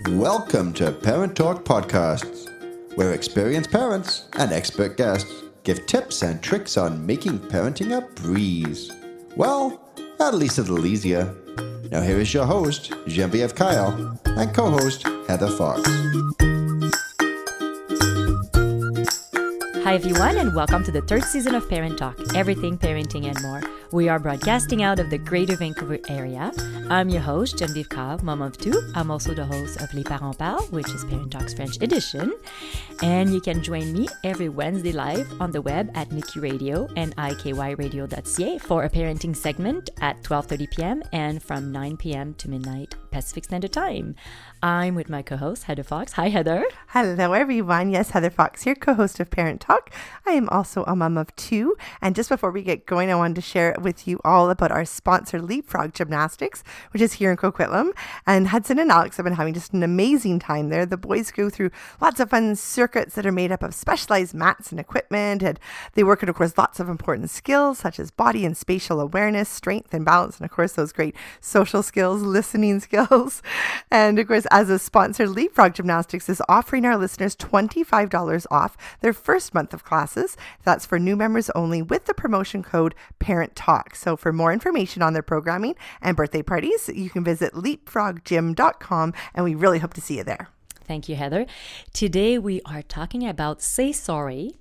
Welcome to Parent Talk Podcasts, where experienced parents and expert guests give tips and tricks on making parenting a breeze. Well, at least a little easier. Now here is your host, Genevieve Kyle, and co-host, Heather Fox. Hi everyone, and welcome to the third season of Parent Talk, everything parenting and more. We are broadcasting out of the Greater Vancouver area. I'm your host, Genevieve Heather, mom of two. I'm also the host of Les Parents Parlent, which is Parent Talk's French edition. And you can join me every Wednesday live on the web at Nikki Radio and ikyradio.ca for a parenting segment at 12:30 p.m. and from 9 p.m. to midnight Pacific Standard Time. I'm with my co-host, Heather Fox. Hi, Heather. Hello, everyone. Yes, Heather Fox here, co-host of Parent Talk. I am also a mom of two. And just before we get going, I wanted to share with you all about our sponsor, Leapfrog Gymnastics, which is here in Coquitlam. And Hudson and Alex have been having just an amazing time there. The boys go through lots of fun circuits that are made up of specialized mats and equipment. And they work on, of course, lots of important skills such as body and spatial awareness, strength and balance, and, of course, those great social skills, listening skills. And, of course, as a sponsor, Leapfrog Gymnastics is offering our listeners $25 off their first month of classes. That's for new members only with the promotion code Parent Talk. So for more information on their programming and birthday parties, you can visit leapfroggym.com, and we really hope to see you there. Thank you, Heather. Today we are talking about Say Sorry,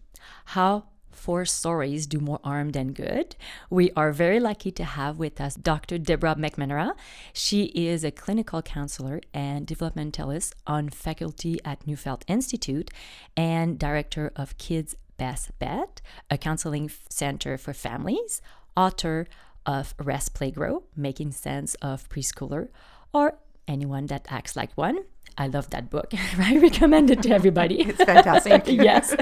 how Forced Sorries do more harm than good. We are very lucky to have with us Dr. Deborah MacNamara. She is a clinical counselor and developmentalist on faculty at Neufeld Institute and director of Kids Best Bet, a counseling center for families, author of Rest Play Grow, Making Sense of Preschooler, or Anyone That Acts Like One. I love that book. I recommend it to everybody. It's fantastic. Yes.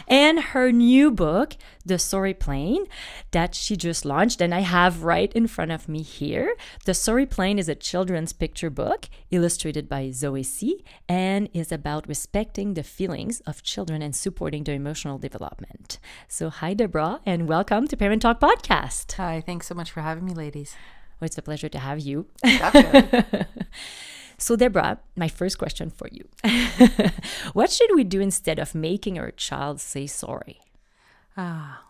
And her new book, The Sorry Plane, that she just launched, and I have right in front of me here. The Sorry Plane is a children's picture book illustrated by Zoe C. and is about respecting the feelings of children and supporting their emotional development. So hi, Deborah, and welcome to Parent Talk Podcast. Hi, thanks so much for having me, ladies. Well, it's a pleasure to have you. Definitely. So, Deborah, my first question for you. What should we do instead of making our child say sorry?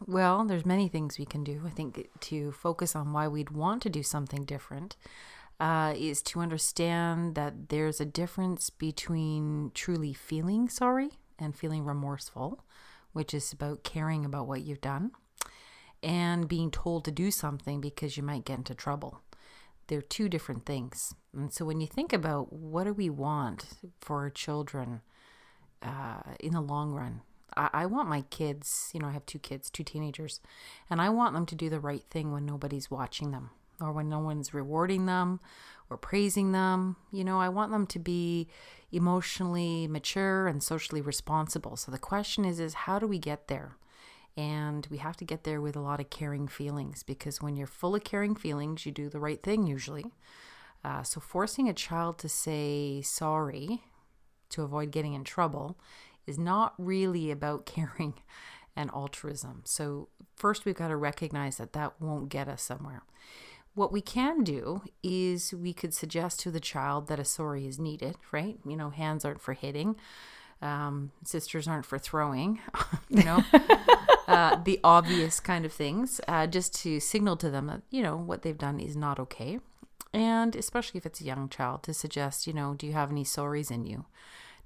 Well, there's many things we can do. I think to focus on why we'd want to do something different is to understand that there's a difference between truly feeling sorry and feeling remorseful, which is about caring about what you've done, and being told to do something because you might get into trouble. They're two different things. And so when you think about what do we want for our children in the long run, I want my kids, I have two kids, two teenagers, and I want them to do the right thing when nobody's watching them or when no one's rewarding them or praising them. I want them to be emotionally mature and socially responsible. So the question is how do we get there? And we have to get there with a lot of caring feelings, because when you're full of caring feelings, you do the right thing usually. So forcing a child to say sorry to avoid getting in trouble is not really about caring and altruism. So first we've got to recognize that won't get us somewhere. What we can do is we could suggest to the child that a sorry is needed, right? Hands aren't for hitting. Sisters aren't for throwing, the obvious kind of things, just to signal to them that, what they've done is not okay. And especially if it's a young child, to suggest, do you have any sorries in you?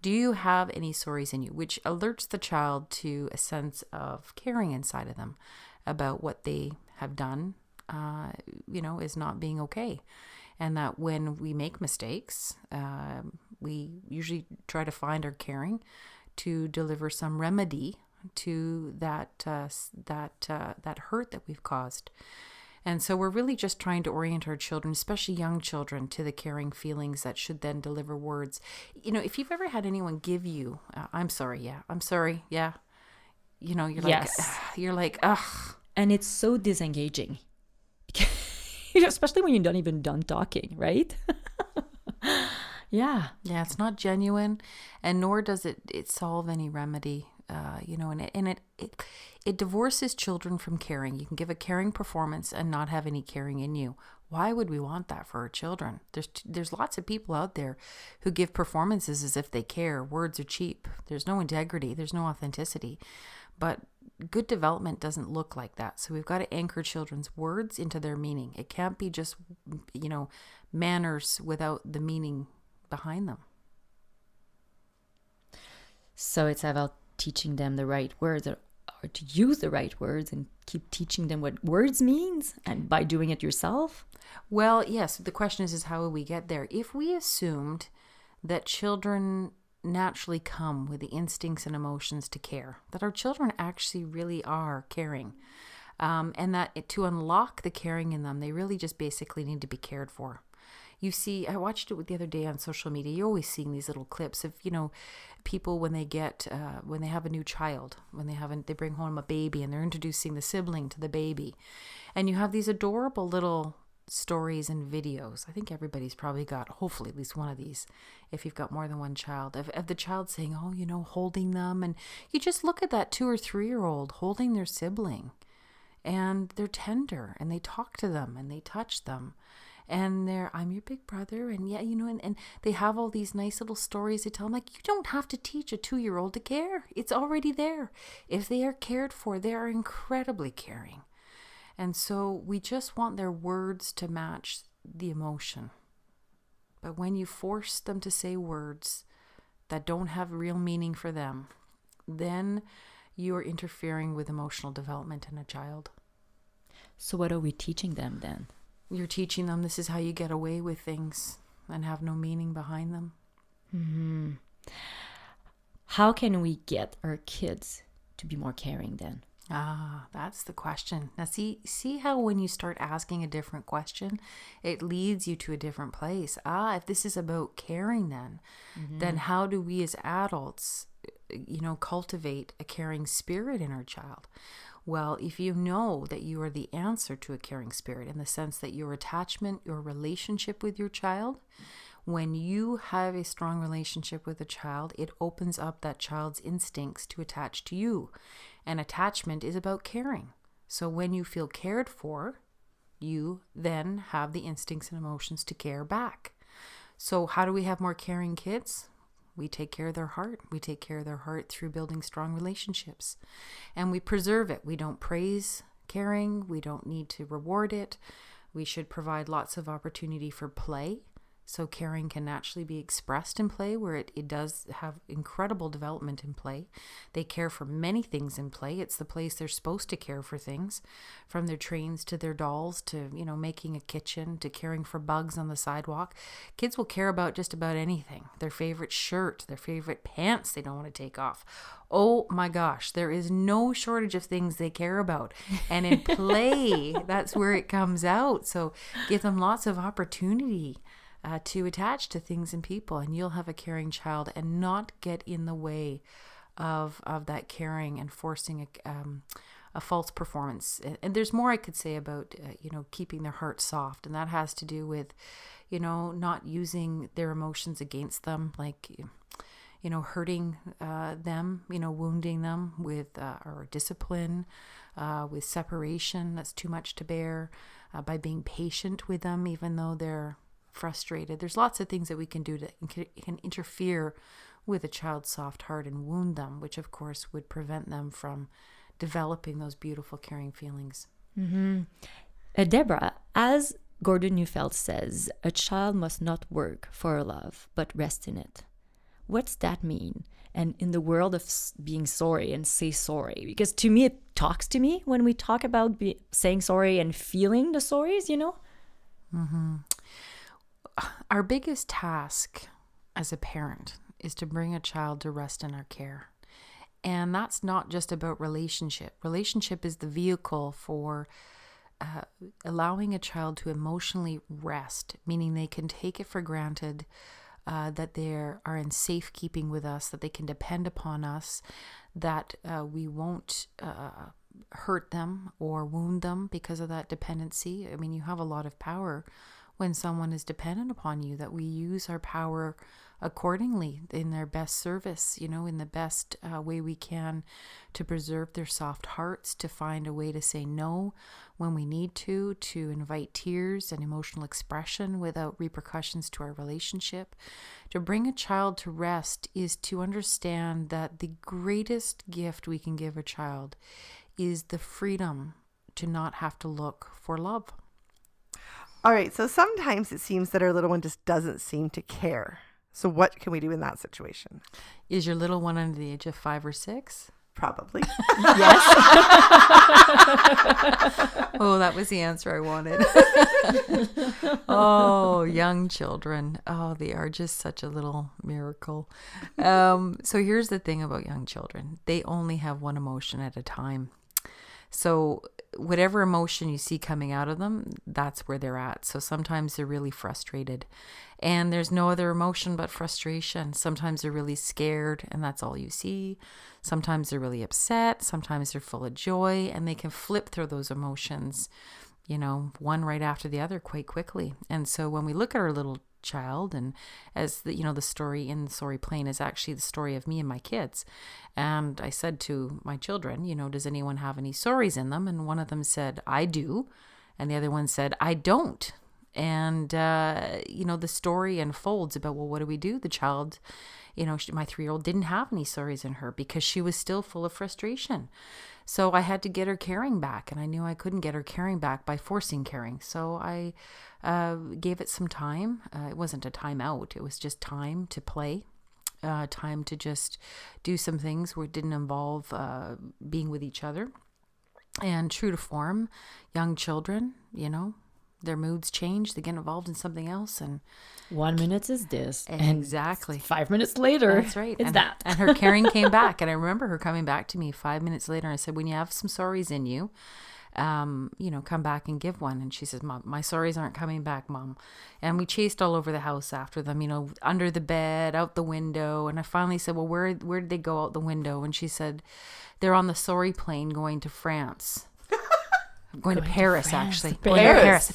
Do you have any sorries in you? Which alerts the child to a sense of caring inside of them about what they have done, is not being okay. And that when we make mistakes, we usually try to find our caring to deliver some remedy to that hurt that we've caused. And so we're really just trying to orient our children, especially young children, to the caring feelings that should then deliver words. If you've ever had anyone give you, I'm sorry, yeah, I'm sorry, yeah. You're like, ugh. And it's so disengaging. Especially when you're not even done talking, right? Yeah, it's not genuine, and nor does it solve any remedy. And it divorces children from caring. You can give a caring performance and not have any caring in you. Why would we want that for our children? There's lots of people out there who give performances as if they care. Words are cheap. There's no integrity. There's no authenticity. But good development doesn't look like that. So we've got to anchor children's words into their meaning. It can't be just, manners without the meaning behind them. So it's about teaching them the right words, or to use the right words, and keep teaching them what words means, and by doing it yourself. Well, yes. The question is how will we get there? If we assumed that children naturally come with the instincts and emotions to care, that our children actually really are caring, and that to unlock the caring in them, they really just basically need to be cared for. You see, I watched it the other day on social media. You're always seeing these little clips of, people when they have a new child, they bring home a baby and they're introducing the sibling to the baby. And you have these adorable little stories and videos. I think everybody's probably got, hopefully, at least one of these, if you've got more than one child, of the child saying, holding them. And you just look at that 2 or 3-year-old holding their sibling, and they're tender, and they talk to them, and they touch them. And I'm your big brother. And yeah, and they have all these nice little stories they tell them. Like, you don't have to teach a 2-year-old to care. It's already there. If they are cared for, they are incredibly caring. And so we just want their words to match the emotion. But when you force them to say words that don't have real meaning for them, then you're interfering with emotional development in a child. So what are we teaching them then? You're teaching them this is how you get away with things and have no meaning behind them. Mm-hmm. How can we get our kids to be more caring then? That's the question. Now see how when you start asking a different question, it leads you to a different place. If this is about caring then how do we as adults, cultivate a caring spirit in our child? Well, if you know that you are the answer to a caring spirit, in the sense that your attachment, your relationship with your child, when you have a strong relationship with a child, it opens up that child's instincts to attach to you. And attachment is about caring. So when you feel cared for, you then have the instincts and emotions to care back. So how do we have more caring kids? We take care of their heart. We take care of their heart through building strong relationships. And we preserve it. We don't praise caring. We don't need to reward it. We should provide lots of opportunity for play. So caring can naturally be expressed in play, where it does have incredible development in play. They care for many things in play. It's the place they're supposed to care for things, from their trains to their dolls to, making a kitchen to caring for bugs on the sidewalk. Kids will care about just about anything. Their favorite shirt, their favorite pants they don't want to take off. Oh my gosh, there is no shortage of things they care about. And in play, that's where it comes out. So give them lots of opportunity to attach to things and people, and you'll have a caring child, and not get in the way of that caring and forcing a false performance. And there's more I could say about keeping their heart soft, and that has to do with not using their emotions against them, like hurting them, wounding them with or discipline, with separation that's too much to bear, by being patient with them even though they're frustrated. There's lots of things that we can do that can interfere with a child's soft heart and wound them, which of course would prevent them from developing those beautiful caring feelings. Mm-hmm. Deborah, as Gordon Neufeld says, a child must not work for love, but rest in it. What's that mean? And in the world of being sorry and say sorry, because to me, it talks to me when we talk about saying sorry and feeling the sorries, Mm-hmm. Our biggest task as a parent is to bring a child to rest in our care. And that's not just about relationship. Relationship is the vehicle for allowing a child to emotionally rest, meaning they can take it for granted that they are in safekeeping with us, that they can depend upon us, that we won't hurt them or wound them because of that dependency. I mean, you have a lot of power when someone is dependent upon you, that we use our power accordingly in their best service, in the best way we can to preserve their soft hearts, to find a way to say no when we need to invite tears and emotional expression without repercussions to our relationship. To bring a child to rest is to understand that the greatest gift we can give a child is the freedom to not have to look for love. All right. So sometimes it seems that our little one just doesn't seem to care. So what can we do in that situation? Is your little one under the age of 5 or 6? Probably. Yes. Oh, that was the answer I wanted. Oh, young children. Oh, they are just such a little miracle. So here's the thing about young children. They only have one emotion at a time. So whatever emotion you see coming out of them, that's where they're at. So sometimes they're really frustrated and there's no other emotion but frustration. Sometimes they're really scared and that's all you see. Sometimes they're really upset. Sometimes they're full of joy, and they can flip through those emotions, one right after the other quite quickly. And so when we look at our little child, and as the story in Sorry Plain is actually the story of me and my kids, and I said to my children, does anyone have any sorries in them? And one of them said, I do, and the other one said, I don't. And the story unfolds about, well, what do we do? The child, my 3-year-old didn't have any sorries in her because she was still full of frustration. So I had to get her caring back, and I knew I couldn't get her caring back by forcing caring. So I gave it some time. It wasn't a time out. It was just time to play, time to just do some things where it didn't involve being with each other. And true to form, young children, their moods change. They get involved in something else. And 1 minute is this. Exactly. And 5 minutes later, that's right. It's that. And her caring came back. And I remember her coming back to me 5 minutes later. And I said, when you have some sorries in you, come back and give one. And she says, Mom, my sorries aren't coming back, Mom. And we chased all over the house after them, under the bed, out the window. And I finally said, well, where did they go out the window? And she said, they're on the sorry plane going to France. Going to Paris, actually. Paris.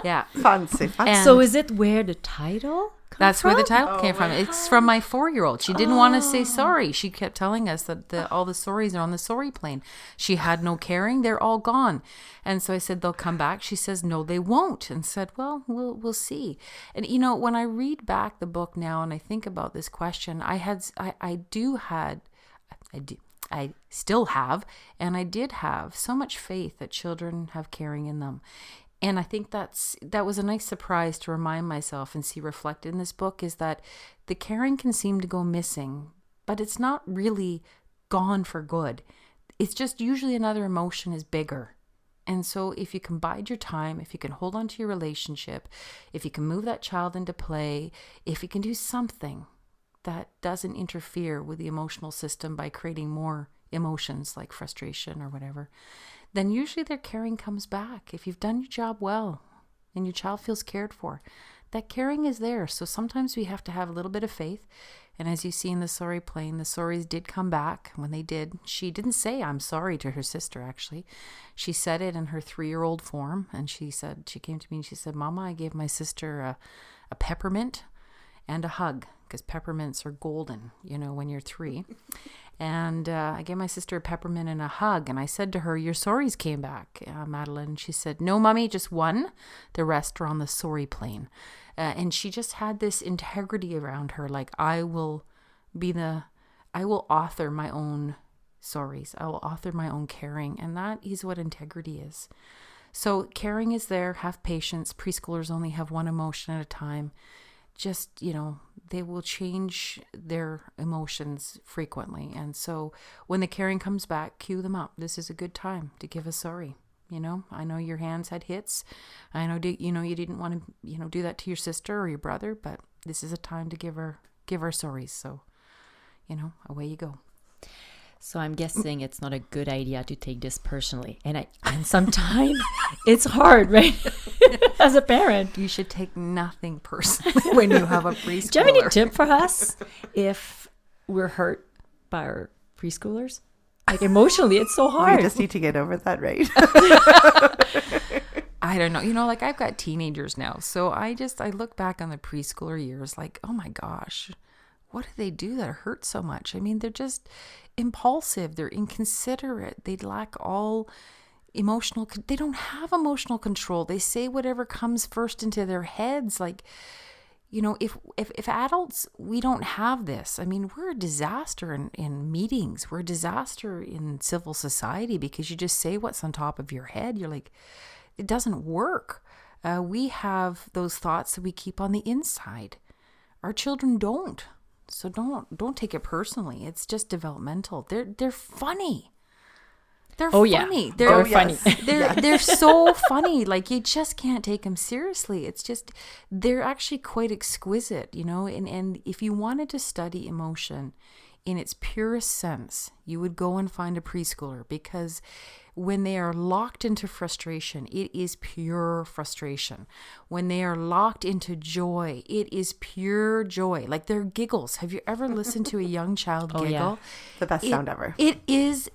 Yeah. Fancy. So is it where the title comes That's from? where the title came from. It's from my 4-year-old. She didn't want to say sorry. She kept telling us that all the sorries are on the sorry plane. She had no caring. They're all gone. And so I said, they'll come back. She says, no, they won't. And said, well, we'll see. And, when I read back the book now and I think about this question, I still have, and I did have so much faith that children have caring in them. And I think that was a nice surprise to remind myself and see reflected in this book, is that the caring can seem to go missing, but it's not really gone for good. It's just usually another emotion is bigger. And so if you can bide your time, if you can hold on to your relationship, if you can move that child into play, if you can do something that doesn't interfere with the emotional system by creating more emotions like frustration or whatever, then usually their caring comes back. If you've done your job well and your child feels cared for, that caring is there. So sometimes we have to have a little bit of faith. And as you see in the Sorry Plane, the sorries did come back. When they did, she didn't say I'm sorry to her sister, actually. She said it in her 3-year-old form. And she came to me and she said, Mama, I gave my sister a peppermint and a hug, because peppermints are golden, when you're 3. And I gave my sister a peppermint and a hug. And I said to her, your sorries came back, Madeline. And she said, no, Mommy, just one. The rest are on the sorry plane. And she just had this integrity around her. Like, I will author my own sorries. I will author my own caring. And that is what integrity is. So caring is there. Have patience. Preschoolers only have one emotion at a time. Just, they will change their emotions frequently. And so when the caring comes back, cue them up. This is a good time to give a sorry. I know your hands had hits. I know, you didn't want to, do that to your sister or your brother, but this is a time to give our sorries. So, away you go. So I'm guessing it's not a good idea to take this personally. And sometimes it's hard, right? As a parent. You should take nothing personally when you have a preschooler. Do you have any tip for us if we're hurt by our preschoolers? Like emotionally, it's so hard. We just need to get over that, right? I don't know. Like I've got teenagers now. So I look back on the preschooler years like, oh my gosh, what do they do that hurts so much? I mean, they're just impulsive. They're inconsiderate. They lack all they don't have emotional control. They say whatever comes first into their heads. Like, if adults, we don't have this. I mean, we're a disaster in meetings. We're a disaster in civil society because you just say what's on top of your head. You're like, it doesn't work. We have those thoughts that we keep on the inside. Our children don't. So don't take it personally. It's just developmental. They're funny. They're funny. Yeah. They're funny. They're so funny. Like you just can't take them seriously. It's just they're actually quite exquisite, and if you wanted to study emotion in its purest sense, you would go and find a preschooler, because when they are locked into frustration, it is pure frustration. When they are locked into joy, it is pure joy. Like their giggles. Have you ever listened to a young child giggle? Yeah. The best sound ever. It is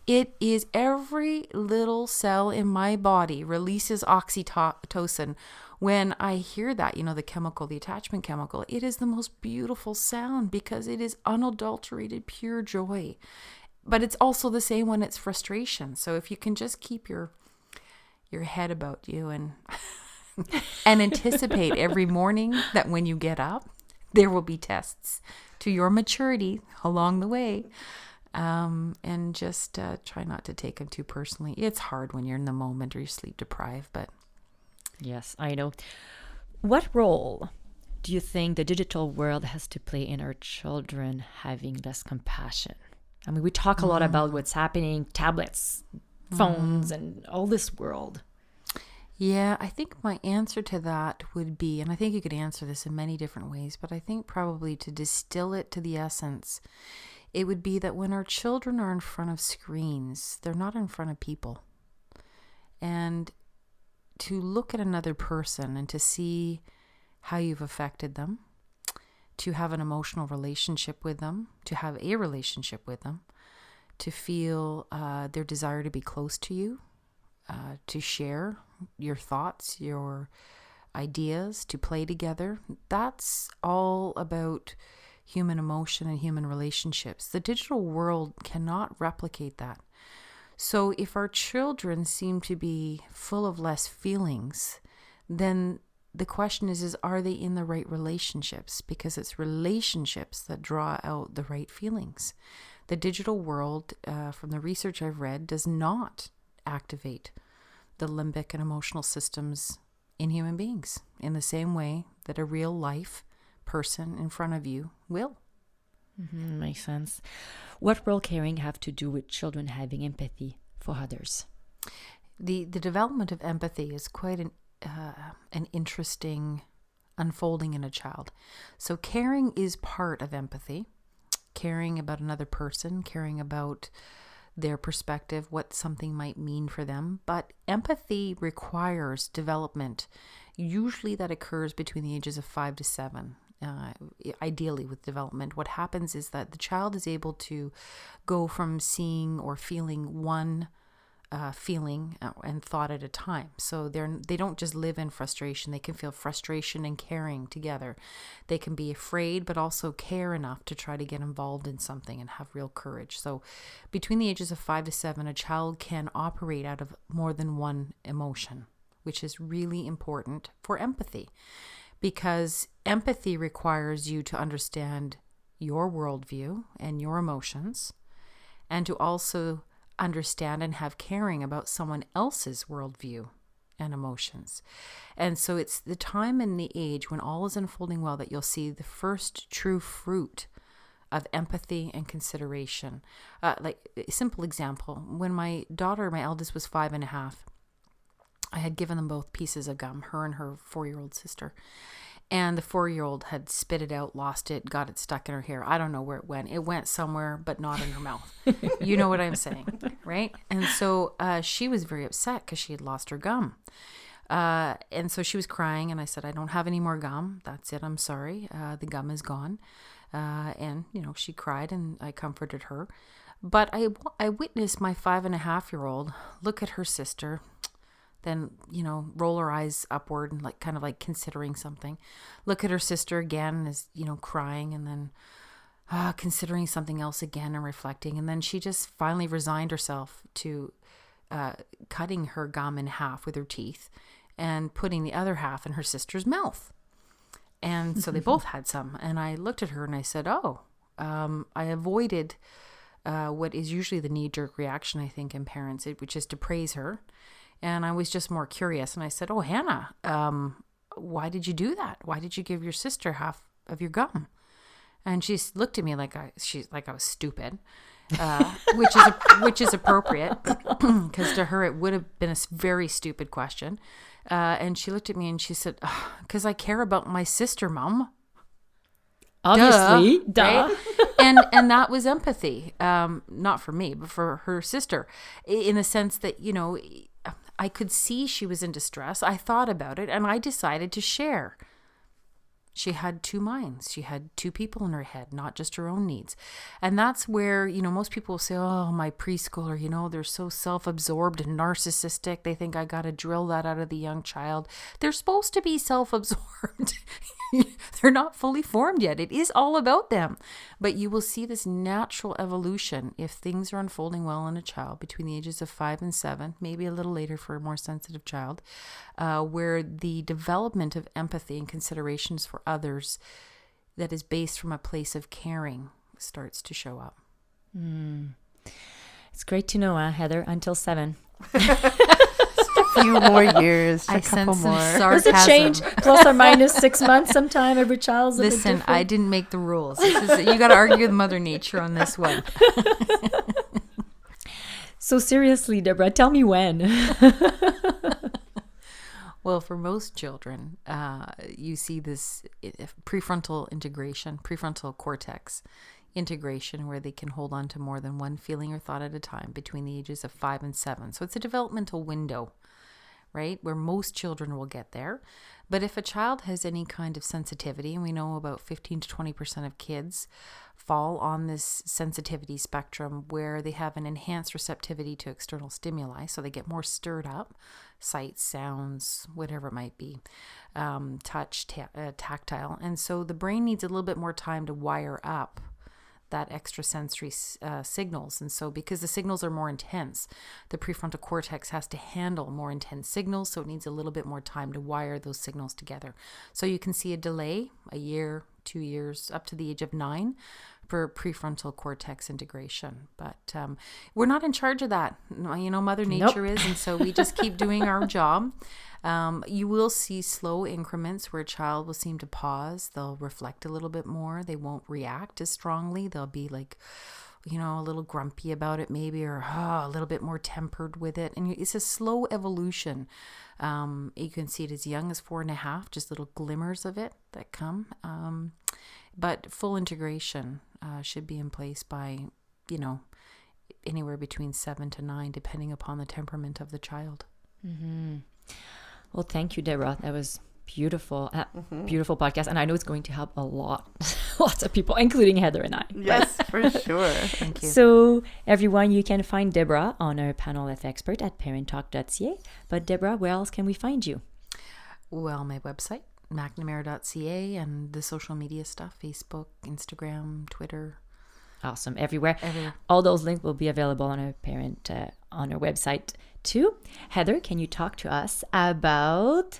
every little cell in my body releases oxytocin when I hear that, the chemical, the attachment chemical. It is the most beautiful sound because it is unadulterated, pure joy. But it's also the same when it's frustration. So if you can just keep your head about you and anticipate every morning that when you get up, there will be tests to your maturity along the way. And just try not to take them too personally. It's hard when you're in the moment or you're sleep deprived, but... Yes, I know. What role do you think the digital world has to play in our children having less compassion? I mean, we talk a lot about what's happening, tablets, phones, and all this world. Yeah, I think my answer to that would be, and I think you could answer this in many different ways, but I think probably to distill it to the essence, it would be that when our children are in front of screens, they're not in front of people. And to look at another person and to see how you've affected them, to have an emotional relationship with them, to have a relationship with them, to feel their desire to be close to you, to share your thoughts, your ideas, to play together. That's all about human emotion and human relationships. The digital world cannot replicate that. So if our children seem to be full of less feelings, then the question is are they in the right relationships? Because it's relationships that draw out the right feelings. The digital world, from the research I've read, does not activate the limbic and emotional systems in human beings in the same way that a real life person in front of you will. Mm-hmm, makes sense. What role caring have to do with children having empathy for others? The development of empathy is quite an interesting unfolding in a child. So caring is part of empathy. Caring about another person, caring about their perspective, what something might mean for them. But empathy requires development. Usually that occurs between the ages of 5 to 7. Ideally with development, what happens is that the child is able to go from seeing or feeling one feeling and thought at a time. So they don't just live in frustration. They can feel frustration and caring together. They can be afraid, but also care enough to try to get involved in something and have real courage. So between the ages of 5 to 7, a child can operate out of more than one emotion, which is really important for empathy. Because empathy requires you to understand your worldview and your emotions, and to also understand and have caring about someone else's worldview and emotions. And so it's the time and the age when all is unfolding well that you'll see the first true fruit of empathy and consideration. Like a simple example, when my daughter, my eldest, was 5.5, I had given them both pieces of gum, her and her 4-year-old sister. And the 4-year-old had spit it out, lost it, got it stuck in her hair. I don't know where it went. It went somewhere, but not in her mouth. You know what I'm saying, right? And so she was very upset because she had lost her gum. And so she was crying, and I said, I don't have any more gum. That's it. I'm sorry. The gum is gone. And, she cried, and I comforted her. But I witnessed my 5.5-year-old look at her sister, then, roll her eyes upward and like kind of like considering something. Look at her sister again as, crying, and then considering something else again and reflecting. And then she just finally resigned herself to cutting her gum in half with her teeth and putting the other half in her sister's mouth. And so they both had some. And I looked at her and I said, I avoided what is usually the knee-jerk reaction, I think, in parents, which is to praise her. And I was just more curious. And I said, Hannah, why did you do that? Why did you give your sister half of your gum? And she looked at me like I was stupid, which is appropriate, because to her it would have been a very stupid question. And she looked at me and she said, "Because I care about my sister, Mom." Obviously, duh. Right? And that was empathy, not for me, but for her sister, in the sense that, I could see she was in distress. I thought about it and I decided to share. She had two minds. She had two people in her head, not just her own needs. And that's where, most people will say, oh, my preschooler, they're so self-absorbed and narcissistic. They think I got to drill that out of the young child. They're supposed to be self-absorbed. They're not fully formed yet. It is all about them. But you will see this natural evolution if things are unfolding well in a child between the ages of 5 and 7, maybe a little later for a more sensitive child, where the development of empathy and considerations for others that is based from a place of caring starts to show up. It's great to know, Heather, until 7. A few more years, I a couple sense some more. Does it change plus or minus 6 months sometime? Every child's a bit Listen, different. I didn't make the rules. You got to argue with Mother Nature on this one. So seriously, Deborah, tell me when. Well, for most children, you see this prefrontal integration, prefrontal cortex integration, where they can hold on to more than one feeling or thought at a time between the ages of 5 and 7. So it's a developmental window, right, where most children will get there. But if a child has any kind of sensitivity, and we know about 15 to 20% of kids fall on this sensitivity spectrum where they have an enhanced receptivity to external stimuli, so they get more stirred up, sights, sounds, whatever it might be, touch, tactile. And so the brain needs a little bit more time to wire up that extrasensory signals. And so because the signals are more intense, the prefrontal cortex has to handle more intense signals, so it needs a little bit more time to wire those signals together. So you can see a delay, a year, 2 years, up to the age of 9 for prefrontal cortex integration. But we're not in charge of that. Mother Nature is, and so we just keep doing our job. You will see slow increments where a child will seem to pause. They'll reflect a little bit more. They won't react as strongly. They'll be like, a little grumpy about it maybe, or a little bit more tempered with it. And it's a slow evolution. You can see it as young as 4.5, just little glimmers of it that come. But full integration should be in place by, anywhere between 7 to 9, depending upon the temperament of the child. Mm-hmm. Well, thank you, Deborah. That was beautiful, beautiful podcast. And I know it's going to help lots of people, including Heather and I. Yes, for sure. Thank you. So everyone, you can find Deborah on our panel of experts at parenttalk.ca. But Deborah, where else can we find you? Well, my website, MacNamara.ca, and the social media stuff, Facebook, Instagram, Twitter. Awesome. Everywhere. All those links will be available on our on our website too. Heather, can you talk to us about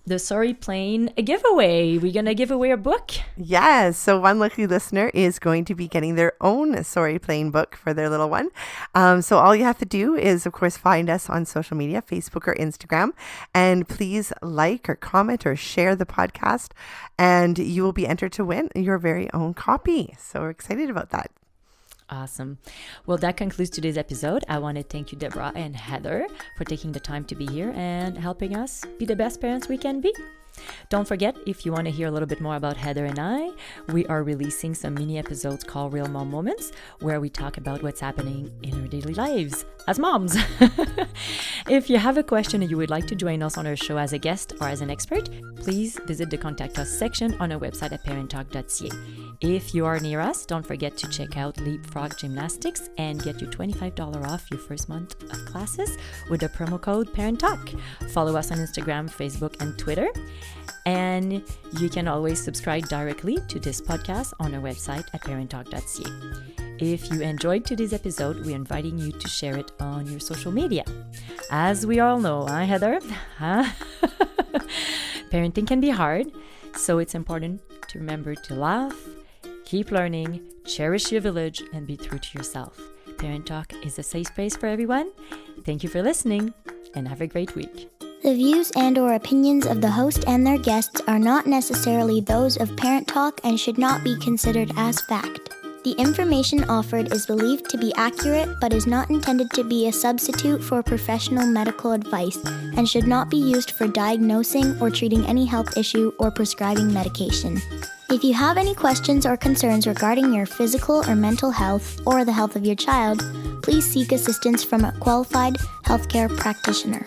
the Sorry Plane giveaway? We're going to give away a book. Yes. So one lucky listener is going to be getting their own Sorry Plane book for their little one. So all you have to do is, of course, find us on social media, Facebook or Instagram, and please like or comment or share the podcast, and you will be entered to win your very own copy. So we're excited about that. Awesome. Well, that concludes today's episode. I want to thank you, Deborah and Heather, for taking the time to be here and helping us be the best parents we can be. Don't forget, if you want to hear a little bit more about Heather and I, we are releasing some mini episodes called Real Mom Moments, where we talk about what's happening in our daily lives as moms. If you have a question and you would like to join us on our show as a guest or as an expert, please visit the Contact Us section on our website at parenttalk.ca. If you are near us, don't forget to check out Leapfrog Gymnastics and get your $25 off your first month of classes with the promo code ParentTalk. Follow us on Instagram, Facebook, and Twitter. And you can always subscribe directly to this podcast on our website at parenttalk.ca. If you enjoyed today's episode, we're inviting you to share it on your social media. As we all know, Heather? Parenting can be hard, so it's important to remember to laugh, keep learning, cherish your village, and be true to yourself. Parent Talk is a safe space for everyone. Thank you for listening, and have a great week. The views and/or opinions of the host and their guests are not necessarily those of Parent Talk and should not be considered as fact. The information offered is believed to be accurate but is not intended to be a substitute for professional medical advice and should not be used for diagnosing or treating any health issue or prescribing medication. If you have any questions or concerns regarding your physical or mental health or the health of your child, please seek assistance from a qualified healthcare practitioner.